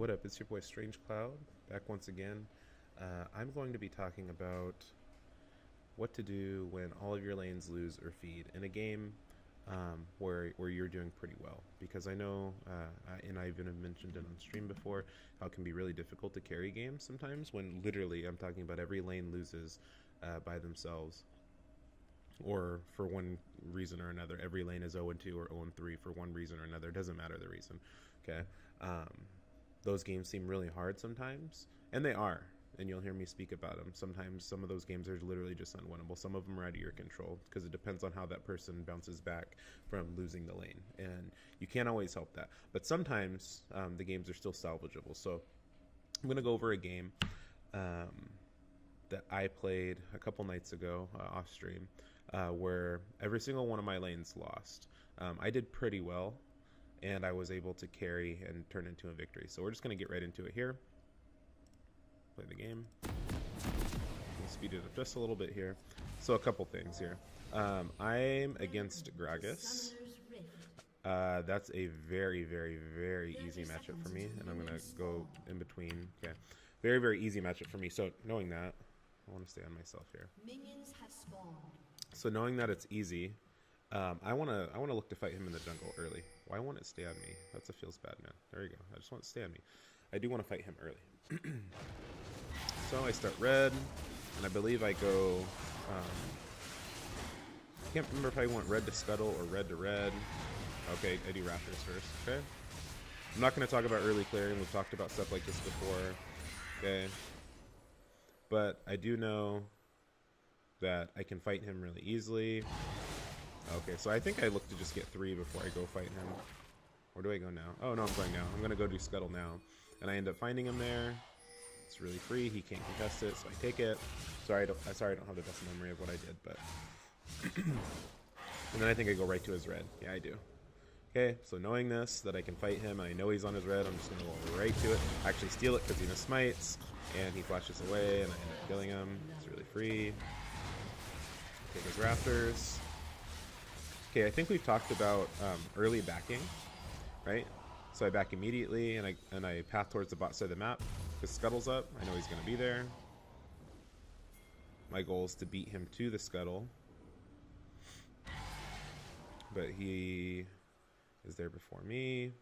What up? It's your boy Strange Cloud back once again. I'm going to be talking about what to do when all of your lanes lose or feed in a game where you're doing pretty well. Because I know, and I even have mentioned it on stream before, how it can be really difficult to carry games sometimes when literally I'm talking about every lane loses by themselves. Or for one reason or another, every lane is 0-2 or 0-3 for one reason or another. It doesn't matter the reason. Okay. Those games seem really hard sometimes, and they are, and you'll hear me speak about them. Sometimes some of those games are literally just unwinnable. Some of them are out of your control because it depends on how that person bounces back from losing the lane, and you can't always help that. But sometimes the games are still salvageable. So I'm going to go over a game that I played a couple nights ago off stream where every single one of my lanes lost. I did pretty well, and I was able to carry and turn into a victory. So we're just going to get right into it here. Play the game. Speed it up just a little bit here. So a couple things here. I'm against Gragas. That's a very, very, very easy matchup for me, and I'm going to go in between. Okay, very, very easy matchup for me. So knowing that, I want to stay on myself here. Minions have spawned. So knowing that it's easy, I wanna look to fight him in the jungle early. Why won't it stay on me? That's a feels bad, man. There you go. I just want it to stay on me. I do want to fight him early. So I start red, and I believe I go. I can't remember if I went red to scuttle or red to red. Okay, I do Raptors first. Okay. I'm not going to talk about early clearing. We've talked about stuff like this before. Okay. But I do know that I can fight him really easily. Okay, so I think I look to just get 3 before I go fight him. Where do I go now? Oh, no, I'm going now. I'm going to go do Scuttle now. And I end up finding him there. It's really free. He can't contest it, so I take it. Sorry, I don't have the best memory of what I did, but... And then I think I go right to his red. Yeah, I do. Okay, so knowing this, that I can fight him, and I know he's on his red, I'm just going to go right to it. I actually steal it because he smites, and he flashes away, and I end up killing him. It's really free. Take his Raptors. Okay, I think we've talked about early backing, right? So I back immediately, and I path towards the bot side of the map. Because Scuttle's up, I know he's going to be there. My goal is to beat him to the Scuttle. But he is there before me.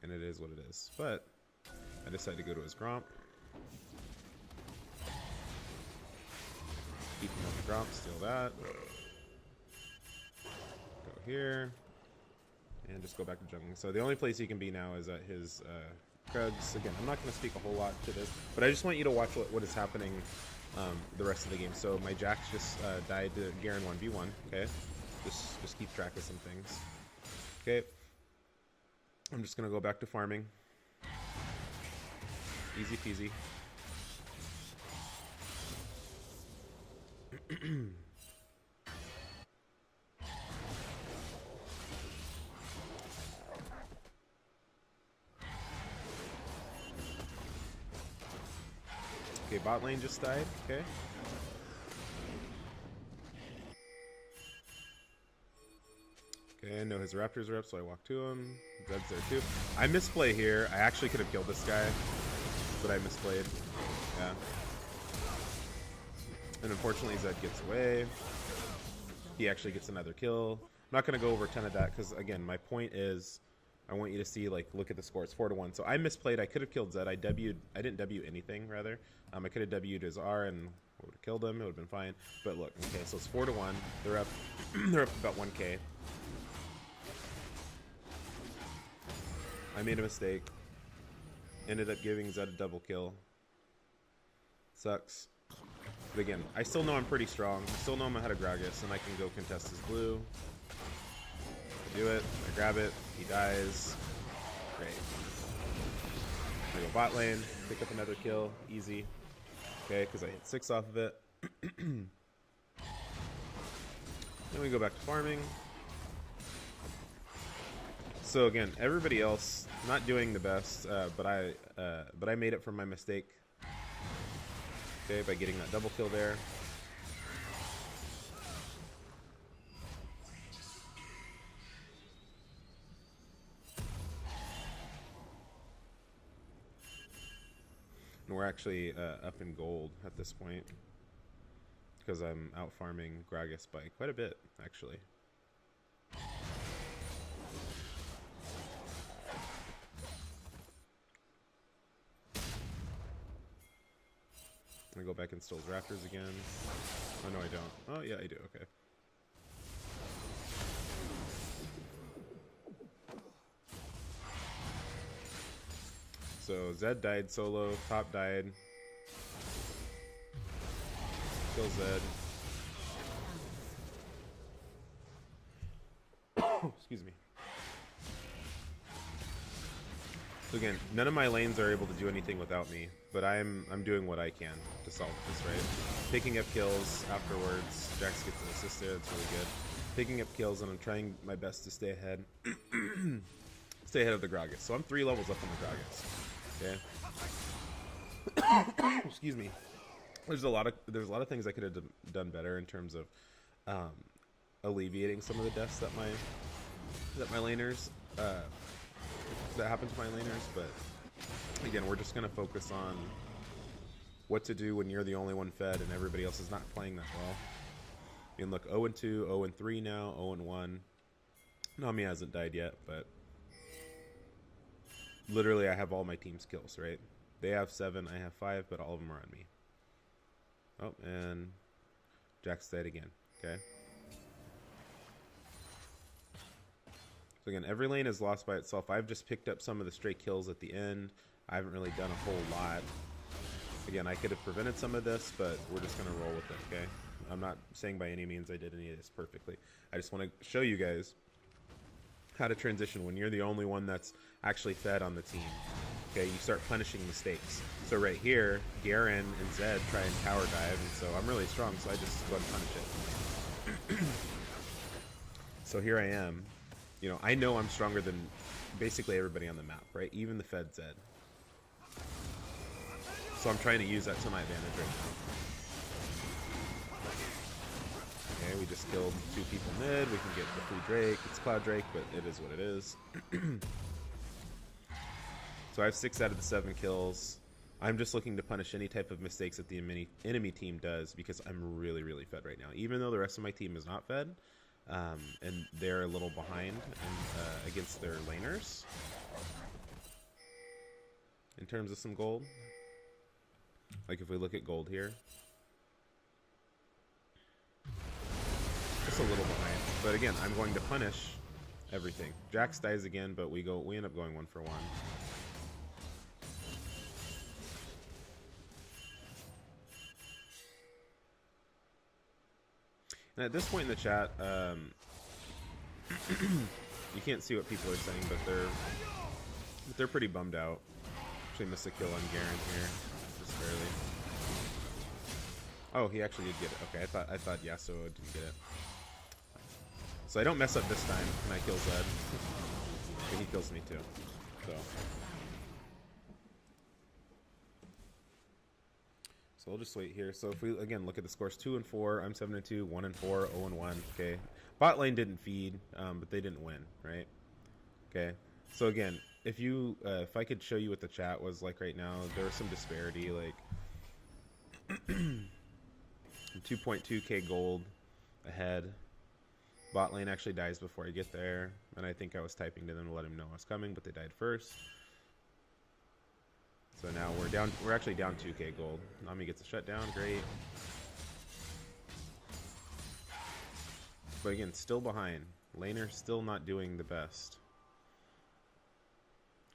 And it is what it is. But I decided to go to his Gromp. Keep him on the Gromp, steal that. Go here. And just go back to jungling. So the only place he can be now is at his Krugs. Again, I'm not going to speak a whole lot to this, but I just want you to watch what is happening the rest of the game. So my Jax just died to Garen 1v1. Okay, just keep track of some things. Okay, I'm just going to go back to farming. Easy peasy. Okay, bot lane just died. Okay. Okay, I know his Raptors are up, so I walk to him. Zed's there too. I misplay here. I actually could have killed this guy, but I misplayed. Yeah. And unfortunately, Zed gets away. He actually gets another kill. I'm not going to go over a ton of that because, again, my point is I want you to see, like, look at the score. It's 4-1. So I misplayed. I could have killed Zed. I didn't W anything, rather. I could have W'd his R and would have killed him. It would have been fine. But look, okay, so it's 4-1. They're up. They're up about 1K. I made a mistake. Ended up giving Zed a double kill. Sucks. But again, I still know I'm pretty strong. I still know I'm ahead of Gragas, and I can go contest his blue. I do it. I grab it. He dies. Great. I go bot lane. Pick up another kill. Easy. Okay, because I hit 6 off of it. Then we go back to farming. So again, everybody else not doing the best, but I made it from my mistake. Okay, by getting that double kill there. And we're actually up in gold at this point because I'm out farming Gragas by quite a bit, actually. I go back and install Raptors again. Oh, no, I don't. Oh, yeah, I do. Okay. So Zed died solo, top died. Kill Zed. Excuse me. So again, none of my lanes are able to do anything without me, but I'm doing what I can to solve this, right? Picking up kills afterwards. Jax gets an assist there, that's really good. Picking up kills, and I'm trying my best to stay ahead. Stay ahead of the Gragas. So I'm 3 levels up on the Gragas. Okay. Excuse me. There's a lot of things I could have done better in terms of alleviating some of the deaths that my laners that happen to my laners, but again, we're just gonna focus on what to do when you're the only one fed and everybody else is not playing that well. You can look 0-2, 0-3 now, 0-1. Nami hasn't died yet, but literally I have all my team's kills, right? They have 7, I have 5, but all of them are on me. Oh, and Jax dead again. Okay. So again, every lane is lost by itself. I've just picked up some of the stray kills at the end. I haven't really done a whole lot. Again, I could have prevented some of this, but we're just going to roll with it, okay? I'm not saying by any means I did any of this perfectly. I just want to show you guys how to transition when you're the only one that's actually fed on the team. Okay, you start punishing mistakes. So right here, Garen and Zed try and tower dive, and so I'm really strong, so I just go and punish it. So here I am. You know, I know I'm stronger than basically everybody on the map, right? Even the fed Zed. So I'm trying to use that to my advantage right now. Okay, we just killed 2 people mid. We can get the free Drake. It's Cloud Drake, but it is what it is. So I have 6 out of the 7 kills. I'm just looking to punish any type of mistakes that the enemy team does because I'm really, really fed right now. Even though the rest of my team is not fed, and they're a little behind against their laners in terms of some gold. Like if we look at gold here, just a little behind. But again, I'm going to punish everything. Jax dies again, but we end up going 1 for 1. And at this point in the chat, you can't see what people are saying, but they're pretty bummed out. Actually missed a kill on Garen here, just barely. Oh, he actually did get it. Okay, I thought Yasuo didn't get it. So I don't mess up this time, and I kill Zed. And he kills me too. So we'll just wait here. So if we, again, look at the scores, 2-4, I'm 7-2, 1-4, 0-1, okay. Bot lane didn't feed, but they didn't win, right? Okay, so again, if I could show you what the chat was like right now, there was some disparity, like 2.2k gold ahead. Bot lane actually dies before I get there, and I think I was typing to them to let him know I was coming, but they died first. So now we're actually down 2k gold. Nami gets a shutdown, great. But again, still behind. Laner still not doing the best.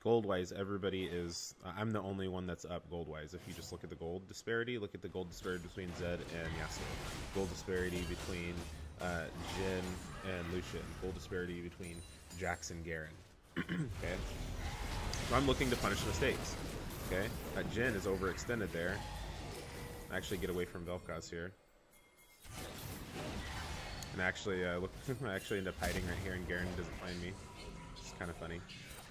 Gold-wise, everybody is... I'm the only one that's up gold-wise. If you just look at the gold disparity, look at the gold disparity between Zed and Yasuo. Gold disparity between Jhin and Lucian. Gold disparity between Jax and Garen. Okay? So I'm looking to punish mistakes. Okay? That Jhin is overextended there. Actually get away from Vel'Koz here. And actually, I actually end up hiding right here and Garen doesn't find me. It's kind of funny.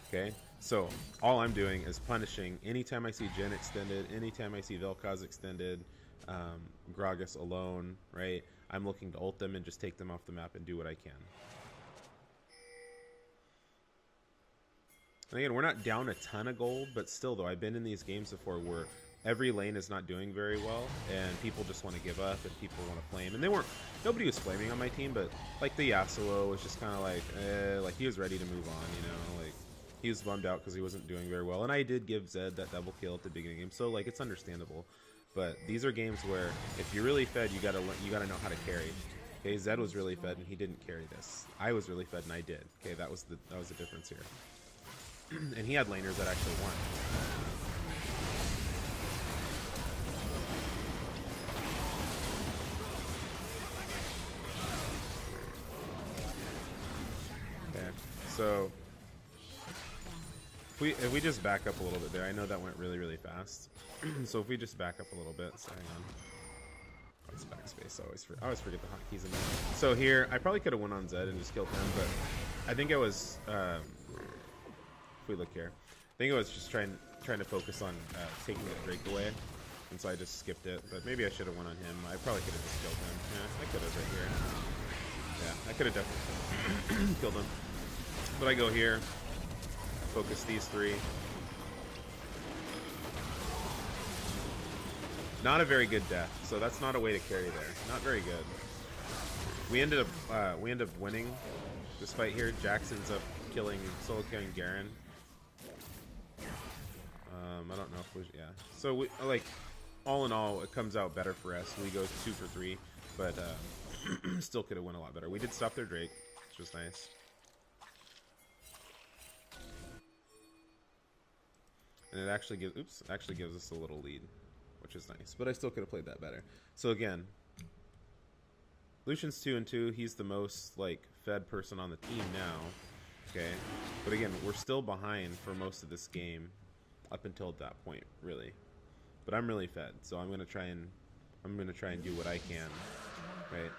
Okay? So, all I'm doing is punishing anytime I see Jhin extended, anytime I see Vel'Koz extended, Gragas alone, right? I'm looking to ult them and just take them off the map and do what I can. And again, we're not down a ton of gold, but still though, I've been in these games before where every lane is not doing very well, and people just want to give up, and people want to flame. And nobody was flaming on my team, but like the Yasuo was just kind of like he was ready to move on, you know, like he was bummed out because he wasn't doing very well. And I did give Zed that double kill at the beginning of the game, so like it's understandable. But these are games where if you're really fed, you gotta know how to carry. Okay, Zed was really fed and he didn't carry this. I was really fed and I did. Okay, that was the difference here. And he had laners that actually won. Okay, so if we just back up a little bit there, I know that went really, really fast. So if we just back up a little bit, so hang on. Oh, it's backspace. I always forget the hotkeys in there. So here, I probably could have went on Zed and just killed him, but I think I was. If we look here, I think I was just trying to focus on taking that Drake away, and so I just skipped it. But maybe I should have went on him. I probably could have just killed him. Yeah, I could have right here. Yeah, I could have definitely killed him. But I go here, focus these three. Not a very good death, so that's not a way to carry there. Not very good. We ended up winning this fight here. Jax ends up solo killing Garen. I don't know if we, yeah. So we like, all in all, it comes out better for us. We go 2 for 3, but still could have won a lot better. We did stop their Drake, which was nice. And it actually gives us a little lead, which is nice. But I still could have played that better. So again, Lucian's 2-2. He's the most like fed person on the team now. Okay, but again, we're still behind for most of this game, up until that point, really. But I'm really fed, so I'm gonna try and do what I can, right?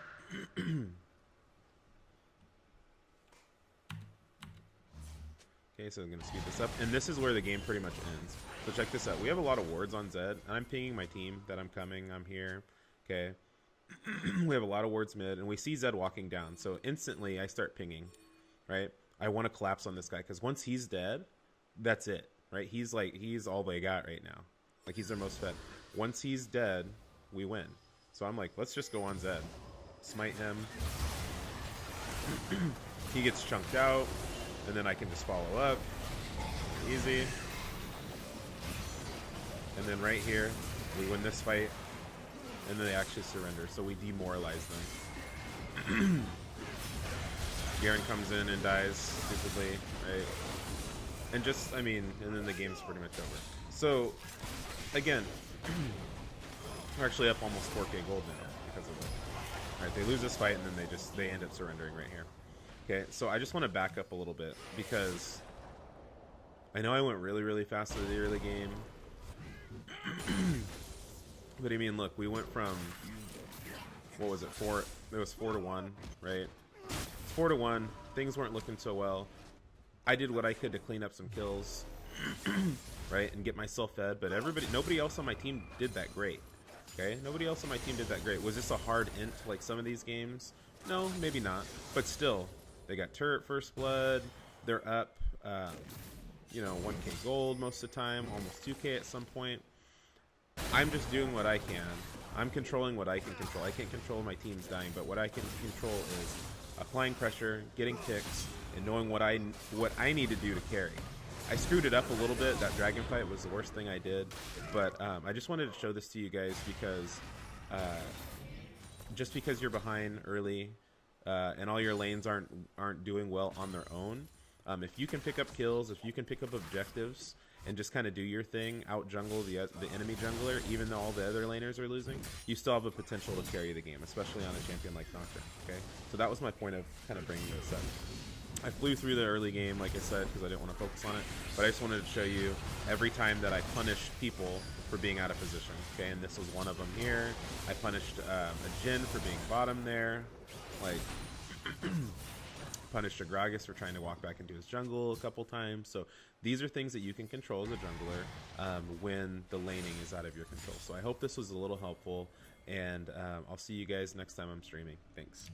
Okay, so I'm gonna speed this up, and this is where the game pretty much ends. So check this out. We have a lot of wards on Zed. I'm pinging my team that I'm coming. I'm here. Okay. We have a lot of wards mid, and we see Zed walking down. So instantly, I start pinging, right? I want to collapse on this guy because once he's dead, that's it, right? He's all they got right now. Like, he's their most fed. Once he's dead, we win. So I'm like, let's just go on Zed. Smite him. He gets chunked out, and then I can just follow up. Easy. And then right here, we win this fight, and then they actually surrender. So we demoralize them. Garen comes in and dies stupidly, right? And just, I mean, and then the game's pretty much over. So, again, we're actually up almost 4k gold now because of it. Alright, they lose this fight and then they end up surrendering right here. Okay, so I just want to back up a little bit because I know I went really, really fast through the early game. But I mean, look, we went from, what was it, it was 4-1, right? 4-1, things weren't looking so well. I did what I could to clean up some kills, right, and get myself fed, but nobody else on my team did that great, okay? Nobody else on my team did that great. Was this a hard int like some of these games? No, maybe not, but still, they got turret first blood, they're up, you know, 1k gold most of the time, almost 2k at some point. I'm just doing what I can. I'm controlling what I can control. I can't control my team's dying, but what I can control is applying pressure, getting ticks, and knowing what I need to do to carry. I screwed it up a little bit. That dragon fight was the worst thing I did, but I just wanted to show this to you guys because just because you're behind early and all your lanes aren't doing well on their own, if you can pick up kills, if you can pick up objectives, and just kind of do your thing, out jungle the enemy jungler, even though all the other laners are losing, you still have a potential to carry the game, especially on a champion like Nocturne, okay? So that was my point of kind of bringing this up. I flew through the early game, like I said, because I didn't want to focus on it, but I just wanted to show you every time that I punished people for being out of position, okay? And this was one of them here. I punished a Jhin for being bottom there, like... punished a Gragas for trying to walk back into his jungle a couple times. So these are things that you can control as a jungler when the laning is out of your control. So I hope this was a little helpful, and I'll see you guys next time I'm streaming. Thanks.